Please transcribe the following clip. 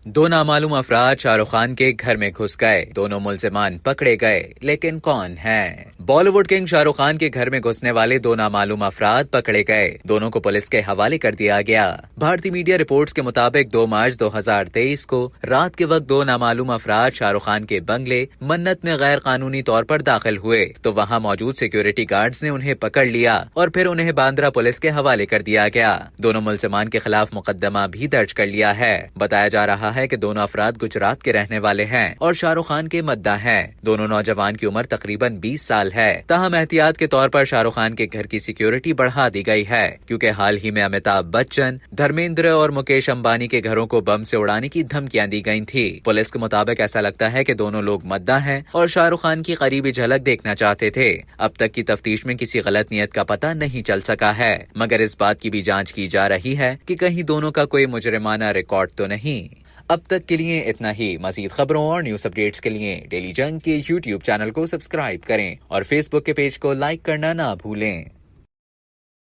दो नामालूम अफराद शाहरुख खान के घर में घुस गए। दोनों मुल्जिमान पकड़े गए, लेकिन कौन हैं? बॉलीवुड किंग शाहरुख खान के घर में घुसने वाले दो नामालूम अफराद पकड़े गए। दोनों को पुलिस के हवाले कर दिया गया। भारतीय मीडिया रिपोर्ट्स के मुताबिक 2 मार्च 2023 को रात के वक्त दो नामालूम अफराद शाहरुख खान के बंगले मन्नत में गैर कानूनी तौर पर दाखिल हुए तो वहां मौजूद सिक्योरिटी गार्ड्स ने उन्हें पकड़ लिया और फिर उन्हें बांद्रा पुलिस के हवाले कर दिया गया। दोनों मुल्जिमान के खिलाफ मुकदमा भी दर्ज कर लिया है। बताया जा रहा है कि दोनों अफराद गुजरात के रहने वाले हैं और शाहरुख खान के मद्दा हैं। दोनों नौजवान की उम्र तकरीबन 20 साल है। ताहम एहतियात के तौर पर शाहरुख खान के घर की सिक्योरिटी बढ़ा दी गई है, क्योंकि हाल ही में अमिताभ बच्चन, धर्मेंद्र और मुकेश अंबानी के घरों को बम से उड़ाने की धमकियां दी गई थी। पुलिस के मुताबिक ऐसा लगता है कि दोनों लोग मद्दा हैं और शाहरुख खान की करीबी झलक देखना चाहते थे। अब तक की तफ्तीश में किसी गलत नियत का पता नहीं चल सका है, मगर इस बात की भी जांच की जा रही है कि कहीं दोनों का कोई मुजरिमाना रिकॉर्ड तो नहीं। अब तक के लिए इतना ही। मजीद खबरों और न्यूज अपडेट्स के लिए डेली जंग के YouTube चैनल को सब्सक्राइब करें और Facebook के पेज को लाइक करना ना भूलें।